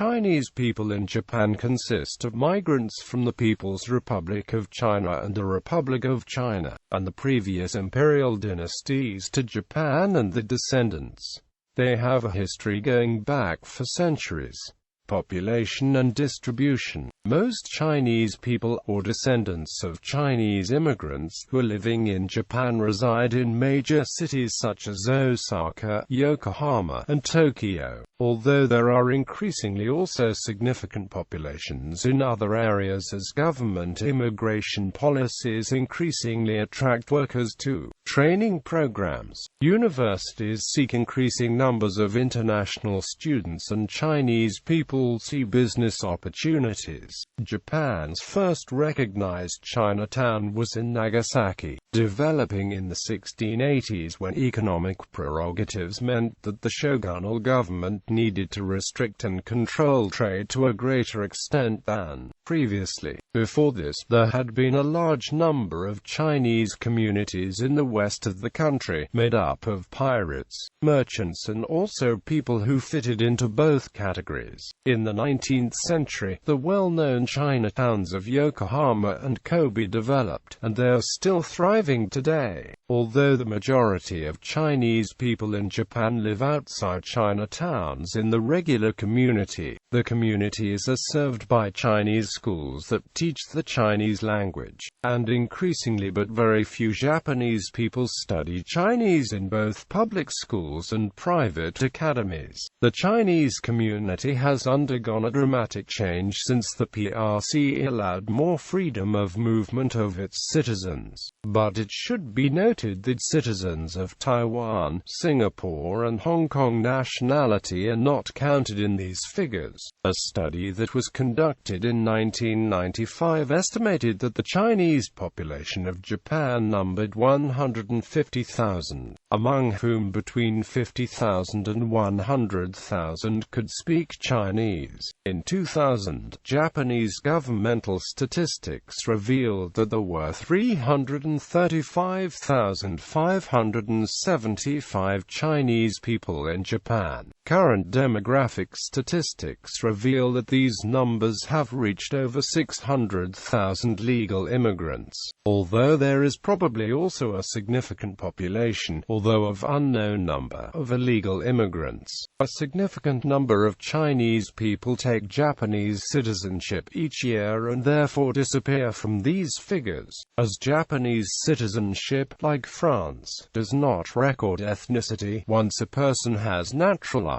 Chinese people in Japan consist of migrants from the People's Republic of China and the Republic of China, and the previous imperial dynasties to Japan and the descendants. They have a history going back for centuries. Population and distribution. Most Chinese people, or descendants of Chinese immigrants who are living in Japan, reside in major cities such as Osaka, Yokohama, and Tokyo, although there are increasingly also significant populations in other areas as government immigration policies increasingly attract workers to training programs. Universities seek increasing numbers of international students, and Chinese people see business opportunities. Japan's first recognized Chinatown was in Nagasaki, developing in the 1680s when economic prerogatives meant that the shogunal government needed to restrict and control trade to a greater extent than previously. Before this, there had been a large number of Chinese communities in the west of the country, made up of pirates, merchants, and also people who fitted into both categories. In the 19th century, the well-known Chinatowns of Yokohama and Kobe developed, and they are still thriving today. Although the majority of Chinese people in Japan live outside Chinatowns in the regular community, the communities are served by Chinese schools that teach the Chinese language, and increasingly but very few Japanese people study Chinese in both public schools and private academies. The Chinese community has undergone a dramatic change since the PRC allowed more freedom of movement of its citizens, but it should be noted that citizens of Taiwan, Singapore, and Hong Kong nationality are not counted in these figures. A study that was conducted in 1995 estimated that the Chinese population of Japan numbered 150,000, among whom between 50,000 and 100,000 could speak Chinese. In 2000, Japanese governmental statistics revealed that there were 335,575 Chinese people in Japan. Current demographic statistics reveal that these numbers have reached over 600,000 legal immigrants. Although there is probably also a significant population, although of unknown number, of illegal immigrants, a significant number of Chinese people take Japanese citizenship each year and therefore disappear from these figures, as Japanese citizenship, like France, does not record ethnicity. Once a person has naturalized,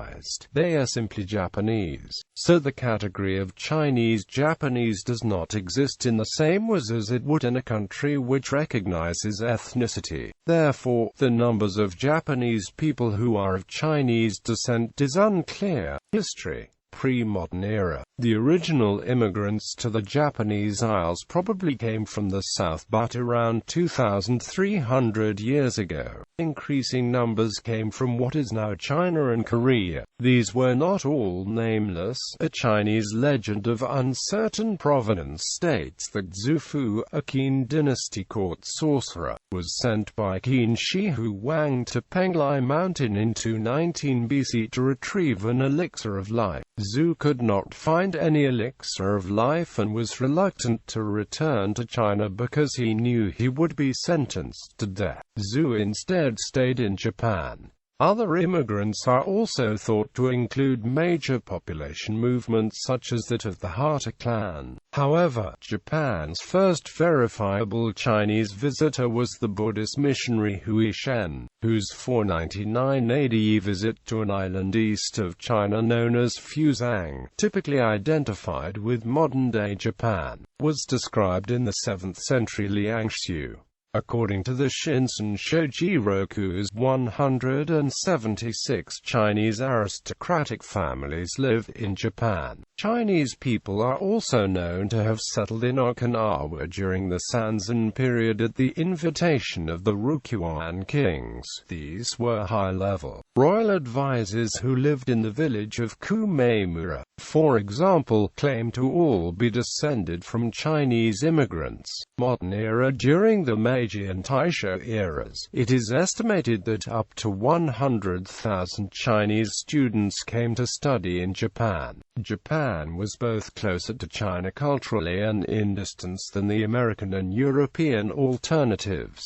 they are simply Japanese. So the category of Chinese Japanese does not exist in the same way as it would in a country which recognizes ethnicity. Therefore, the numbers of Japanese people who are of Chinese descent is unclear. History. Pre-modern era. The original immigrants to the Japanese Isles probably came from the south, but around 2,300 years ago, increasing numbers came from what is now China and Korea. These were not all nameless. A Chinese legend of uncertain provenance states that Zhu Fu, a Qin dynasty court sorcerer, was sent by Qin Shi Huang to Penglai Mountain in 219 BC to retrieve an elixir of life. Zhu could not find any elixir of life and was reluctant to return to China because he knew he would be sentenced to death. Zhu instead stayed in Japan. Other immigrants are also thought to include major population movements such as that of the Hata clan. However, Japan's first verifiable Chinese visitor was the Buddhist missionary Hui Shen, whose 499 AD visit to an island east of China known as Fuzhang, typically identified with modern-day Japan, was described in the 7th century Liangxiu. According to the Shinsen Shojiroku's 176 Chinese aristocratic families live in Japan. Chinese people are also known to have settled in Okinawa during the Sanzan period at the invitation of the Ryukyuan kings. These were high-level, Royal advisers who lived in the village of Kumemura, for example, claim to all be descended from Chinese immigrants. Modern era. During the Meiji and Taisho eras, it is estimated that up to 100,000 Chinese students came to study in Japan. Japan was both closer to China culturally and in distance than the American and European alternatives.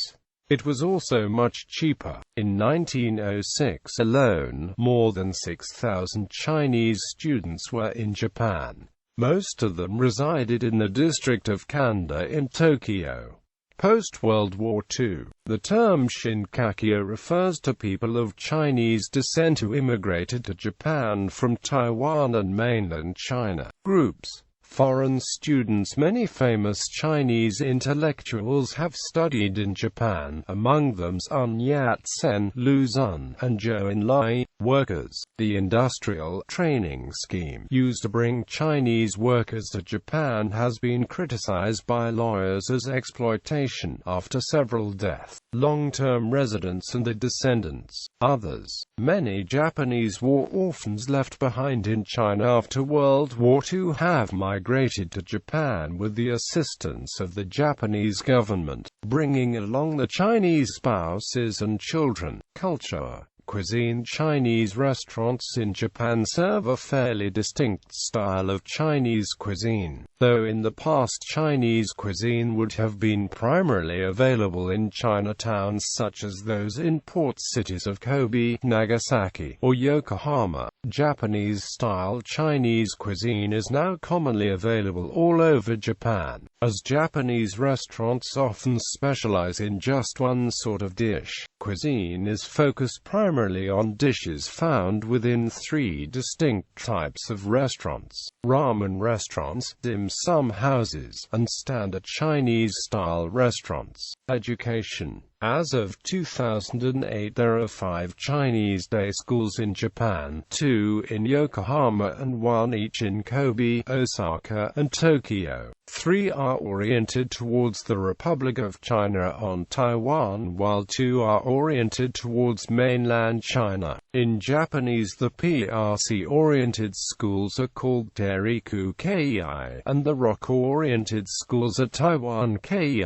It was also much cheaper. In 1906 alone, more than 6,000 Chinese students were in Japan. Most of them resided in the district of Kanda in Tokyo. Post-World War II, the term Shinkakyo refers to people of Chinese descent who immigrated to Japan from Taiwan and mainland China. Groups. Foreign students. Many famous Chinese intellectuals have studied in Japan, among them Sun Yat-sen, Lu Xun, and Zhou Enlai. Workers. The industrial training scheme used to bring Chinese workers to Japan has been criticized by lawyers as exploitation after several deaths. Long-term residents and the descendants. Others. Many Japanese war orphans left behind in China after World War II have migrated to Japan with the assistance of the Japanese government, bringing along the Chinese spouses and children. Culture. Cuisine. Chinese restaurants in Japan serve a fairly distinct style of Chinese cuisine, though in the past Chinese cuisine would have been primarily available in Chinatowns such as those in port cities of Kobe, Nagasaki, or Yokohama. Japanese-style Chinese cuisine is now commonly available all over Japan, as Japanese restaurants often specialize in just one sort of dish. Cuisine is focused primarily on dishes found within three distinct types of restaurants: ramen restaurants, dim sum houses, and standard Chinese-style restaurants. Education. As of 2008, there are 5 Chinese day schools in Japan, 2 in Yokohama and 1 each in Kobe, Osaka, and Tokyo. 3 are oriented towards the Republic of China on Taiwan, while 2 are oriented towards mainland China. In Japanese, the PRC-oriented schools are called Teriku Kei, and the Roku-oriented schools are Taiwan Kei.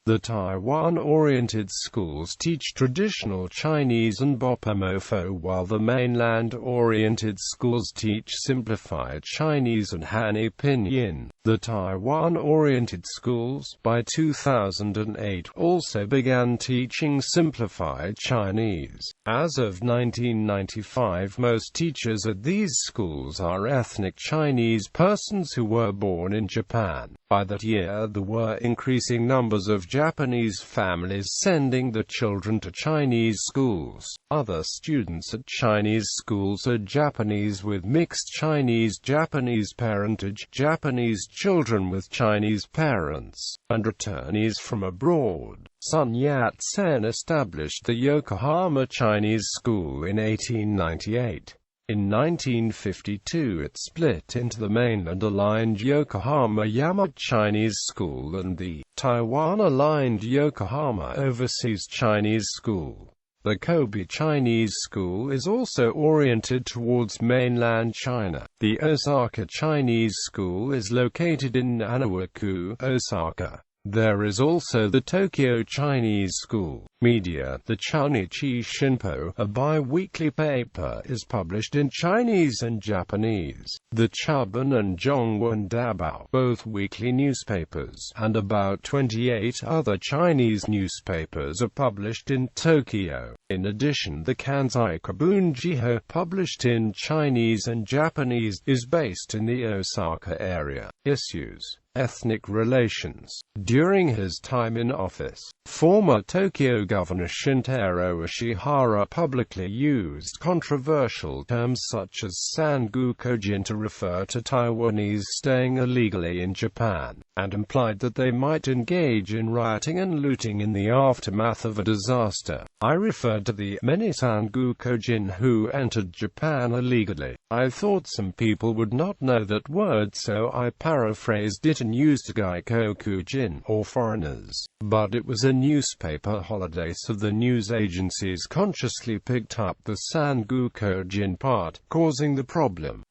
The Taiwan-oriented schools teach traditional Chinese and Bopomofo, while the mainland-oriented schools teach simplified Chinese and Han Pinyin. The Taiwan-oriented schools, by 2008, also began teaching simplified Chinese. As of 1995, most teachers at these schools are ethnic Chinese persons who were born in Japan. By that year, there were increasing numbers of Japanese families sending their children to Chinese schools. Other students at Chinese schools are Japanese with mixed Chinese-Japanese parentage, Japanese children with Chinese parents, and returnees from abroad. Sun Yat-sen established the Yokohama Chinese School in 1898. In 1952 it split into the mainland-aligned Yokohama-Yama Chinese School and the Taiwan-aligned Yokohama Overseas Chinese School. The Kobe Chinese School is also oriented towards mainland China. The Osaka Chinese School is located in Anawaku, Osaka. There is also the Tokyo Chinese School. Media. The Chunichi Shinpo, a bi-weekly paper, is published in Chinese and Japanese. The Chaban and Zhongwen Dabao, both weekly newspapers, and about 28 other Chinese newspapers are published in Tokyo. In addition, the Kansai Kabunjiho, published in Chinese and Japanese, is based in the Osaka area. Issues. Ethnic relations. During his time in office, former Tokyo Governor Shintaro Ishihara publicly used controversial terms such as Sangukojin to refer to Taiwanese staying illegally in Japan, and implied that they might engage in rioting and looting in the aftermath of a disaster. I referred to the many Sangukojin who entered Japan illegally. I thought some people would not know that word, so I paraphrased it often used gaikokujin, or foreigners, but it was a newspaper holiday, so the news agencies consciously picked up the sangukojin part, causing the problem.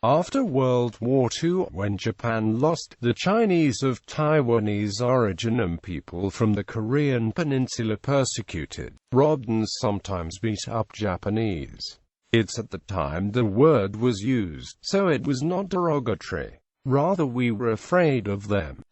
After World War II, when Japan lost, the Chinese of Taiwanese origin and people from the Korean peninsula persecuted, robbed and sometimes beat up Japanese. It's at the time the word was used, so it was not derogatory. Rather, we were afraid of them.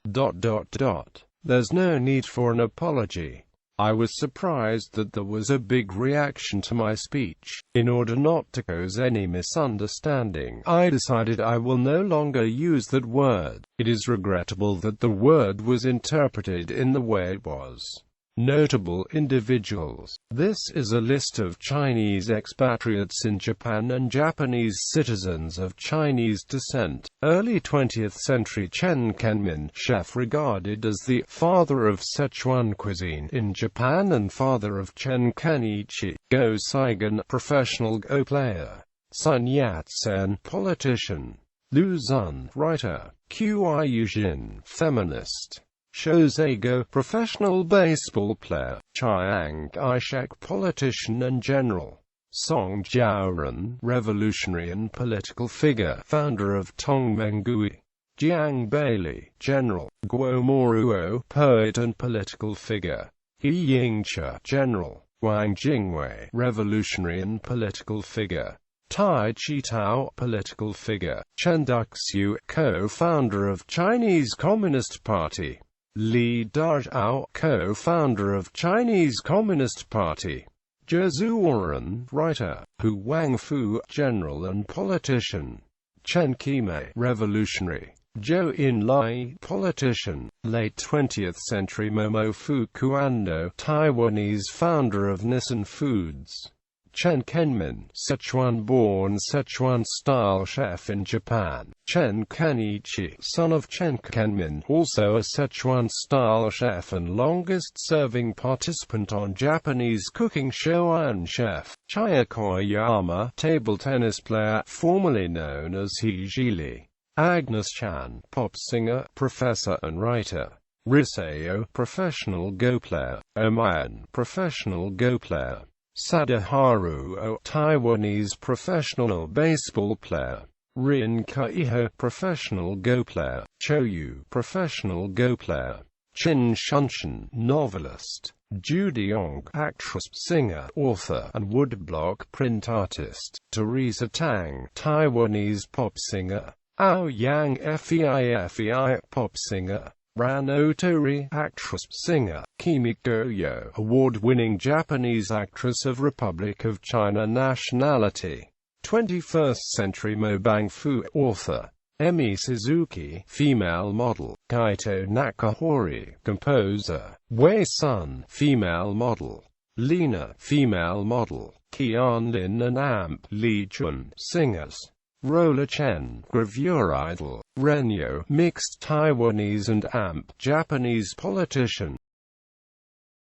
There's no need for an apology. I was surprised that there was a big reaction to my speech. In order not to cause any misunderstanding, I decided I will no longer use that word. It is regrettable that the word was interpreted in the way it was. Notable individuals. This is a list of Chinese expatriates in Japan and Japanese citizens of Chinese descent. Early 20th century Chen Kenmin, chef regarded as the father of Sichuan cuisine in Japan and father of Chen Kenichi. Go Saigon, professional Go player. Sun Yat-sen, politician. Lu Xun, writer. Qi Yujin, feminist. Shou Go, professional baseball player. Chiang Kai-shek, politician and general. Song Jiaoren, revolutionary and political figure, founder of Tongmenghui. Jiang Bailey, general. Guo Moruo, poet and political figure. He Yingche, general. Wang Jingwei, revolutionary and political figure. Tai Chi-tao, political figure. Chen Duxiu, co-founder of Chinese Communist Party. Li Dazhao, co-founder of Chinese Communist Party. Zhe Zuoren, writer. Hu Wangfu, general and politician. Chen Qimei, revolutionary. Zhou Enlai, politician. Late 20th century Momo Fukuando, Taiwanese founder of Nissan Foods. Chen Kenmin, Sichuan-born Sichuan-style chef in Japan. Chen Kenichi, son of Chen Kenmin, also a Sichuan-style chef and longest-serving participant on Japanese cooking show Iron Chef. Chaya Koyama, table tennis player, formerly known as Hijili. Agnes Chan, pop singer, professor and writer. Riseo, professional Go player. Oman, professional Go player. Sadaharu O, Taiwanese professional baseball player. Rin Kaiho, professional Go player. Choyu, professional Go player. Qin Shunshan, novelist. Judyong, actress, singer, author, and woodblock print artist. Teresa Tang, Taiwanese pop singer. Ao Yang Fei, pop singer. Ran Otori, actress, singer. Kimiko Yo, award-winning Japanese actress of Republic of China nationality. 21st century Mo Bangfu, author. Emi Suzuki, female model. Kaito Nakahori, composer. Wei Sun, female model. Lena, female model. Qian Lin and Amp Li Chun, singers. Roller Chen, gravure idol. Renyo, mixed Taiwanese and Amp, Japanese politician.